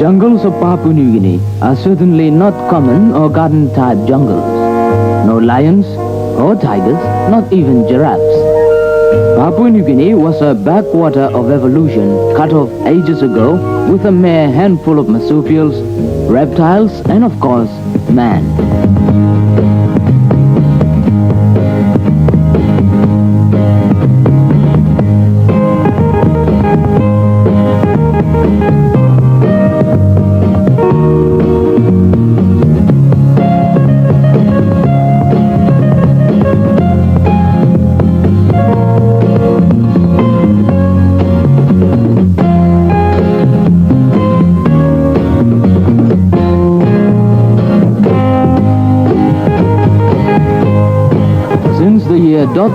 jungles of Papua New Guinea are certainly not common or garden-type jungles. No lions or tigers, not even giraffes. Papua New Guinea was a backwater of evolution cut off ages ago with a mere handful of marsupials, reptiles, and of course, man.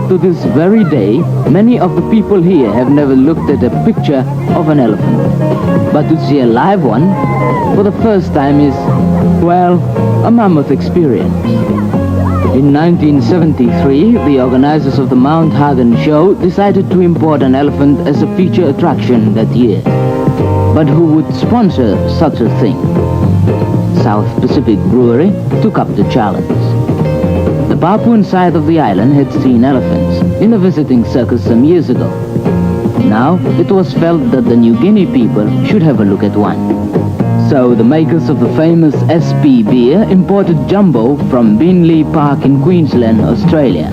To this very day, many of the people here have never looked at a picture of an elephant. But to see a live one for the first time is, well, a mammoth experience. In 1973, the organizers of the Mount Hagen show decided to import an elephant as a feature attraction that year. But who would sponsor such a thing? South Pacific Brewery took up the challenge. The Papuan side of the island had seen elephants in a visiting circus some years ago. Now it was felt that the New Guinea people should have a look at one. So the makers of the famous SP beer imported Jumbo from Beenleigh Park in Queensland, Australia.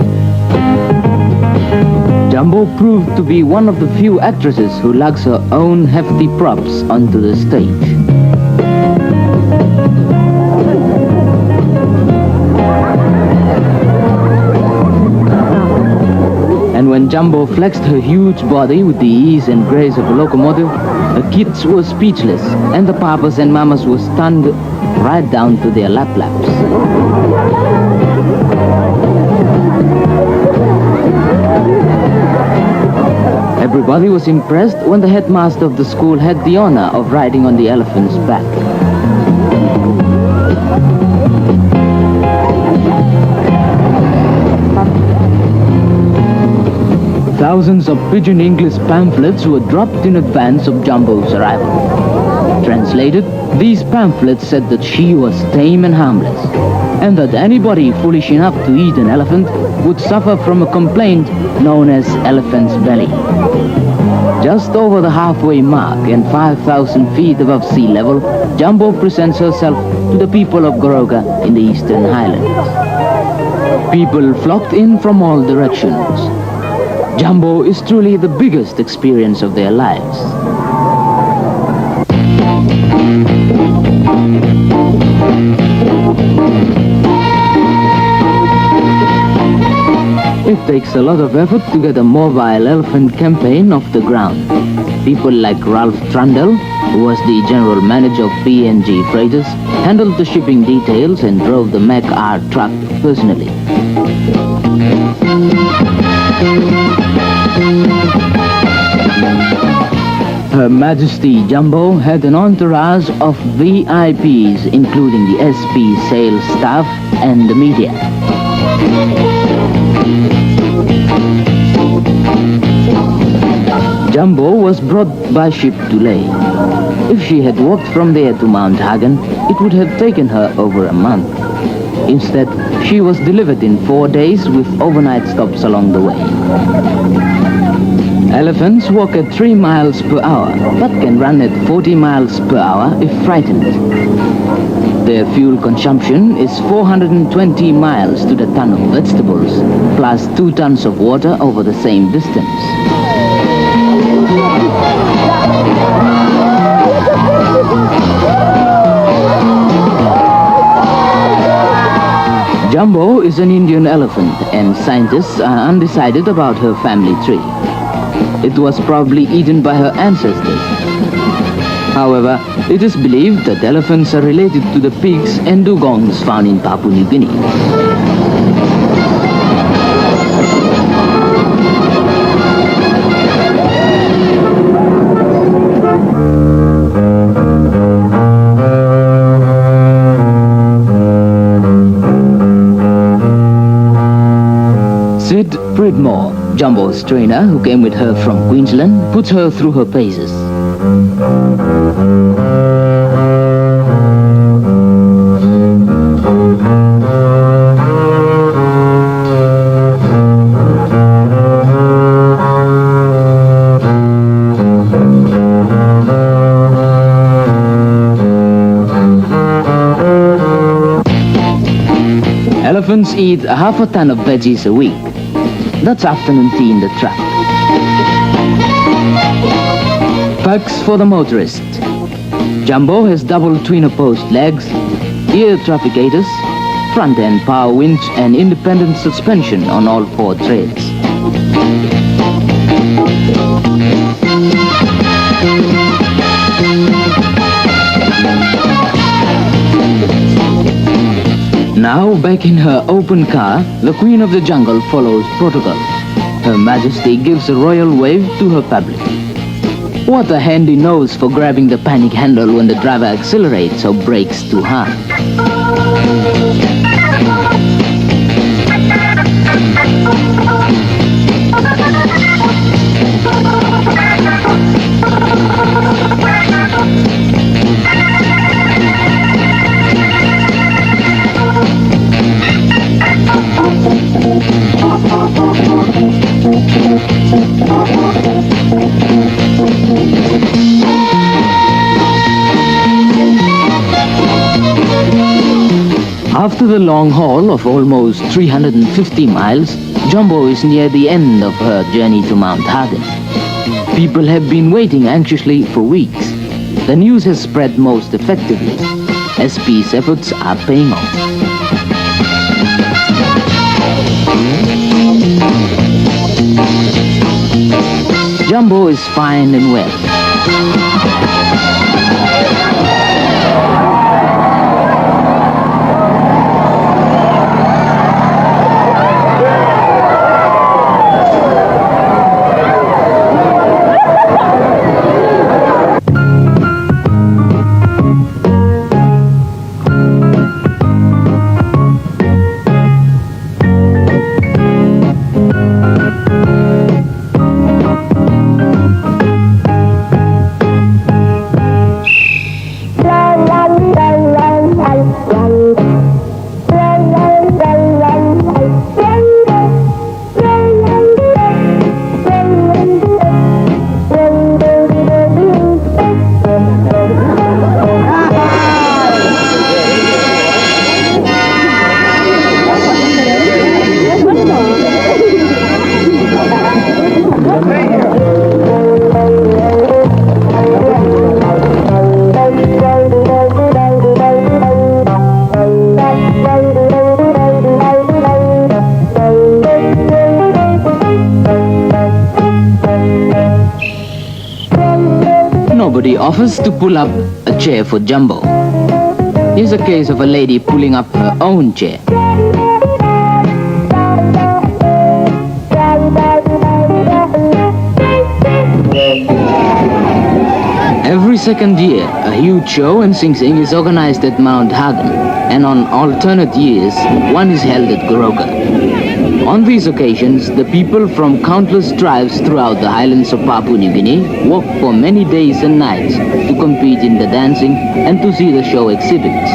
Jumbo proved to be one of the few actresses who lugs her own hefty props onto the stage. And when Jumbo flexed her huge body with the ease and grace of a locomotive, the kids were speechless, and the papas and mamas were stunned right down to their lap-laps. Everybody was impressed when the headmaster of the school had the honor of riding on the elephant's back. Thousands of pidgin English pamphlets were dropped in advance of Jumbo's arrival. Translated, these pamphlets said that she was tame and harmless, and that anybody foolish enough to eat an elephant would suffer from a complaint known as elephant's belly. Just over the halfway mark and 5,000 feet above sea level, Jumbo presents herself to the people of Goroka in the Eastern Highlands. People flocked in from all directions. Jumbo is truly the biggest experience of their lives. It takes a lot of effort to get a mobile elephant campaign off the ground. People like Ralph Trundle, who was the general manager of PNG Freighters, handled the shipping details and drove the Mac R truck personally. Her Majesty Jumbo had an entourage of VIPs, including the SP sales staff and the media. Jumbo was brought by ship to Leh. If she had walked from there to Mount Hagen, it would have taken her over a month. Instead, she was delivered in 4 days with overnight stops along the way. Elephants walk at 3 miles per hour, but can run at 40 miles per hour if frightened. Their fuel consumption is 420 miles to the ton of vegetables, plus 2 tons of water over the same distance. Jumbo is an Indian elephant, and scientists are undecided about her family tree. It was probably eaten by her ancestors. However, it is believed that elephants are related to the pigs and dugongs found in Papua New Guinea. Sid Pridmore, Jumbo's trainer, who came with her from Queensland, puts her through her paces. elephants eat half a ton of veggies a week. That's afternoon tea in the truck. Perks for the motorist. Jumbo has double twin-opposed legs, ear trafficators, front-end power winch and independent suspension on all four treads. Now, back in her open car, the Queen of the Jungle follows protocol. Her Majesty gives a royal wave to her public. What a handy nose for grabbing the panic handle when the driver accelerates or brakes too hard. After the long haul of almost 350 miles, Jumbo is near the end of her journey to Mount Hagen. People have been waiting anxiously for weeks. The news has spread most effectively. SP's efforts are paying off. Jumbo is fine and well. Nobody offers to pull up a chair for Jumbo. Here's a case of a lady pulling up her own chair. Every second year, a huge show and Sing Sing is organized at Mount Hagen, and on alternate years, one is held at Goroka. On these occasions, the people from countless tribes throughout the highlands of Papua New Guinea walk for many days and nights to compete in the dancing and to see the show exhibits.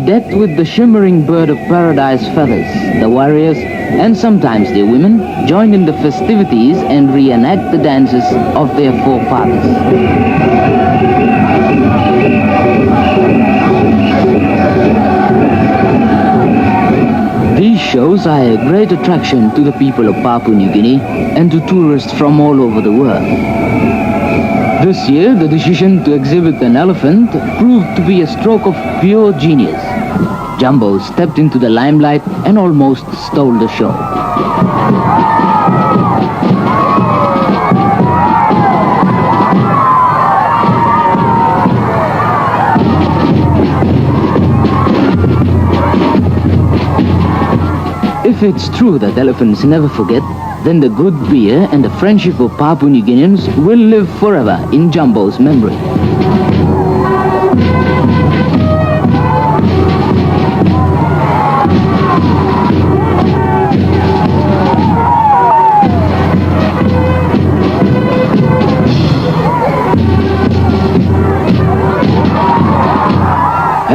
Decked with the shimmering bird of paradise feathers, the warriors, and sometimes their women, join in the festivities and reenact the dances of their forefathers. These shows are a great attraction to the people of Papua New Guinea and to tourists from all over the world. This year, the decision to exhibit an elephant proved to be a stroke of pure genius. Jumbo stepped into the limelight and almost stole the show. If it's true that elephants never forget, then the good beer and the friendship of Papua New Guineans will live forever in Jumbo's memory.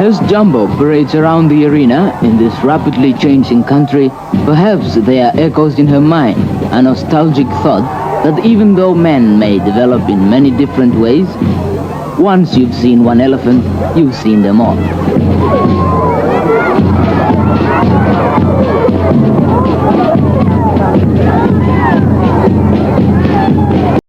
As Jumbo parades around the arena in this rapidly changing country, perhaps there are echoes in her mind, a nostalgic thought that even though men may develop in many different ways, once you've seen one elephant, you've seen them all.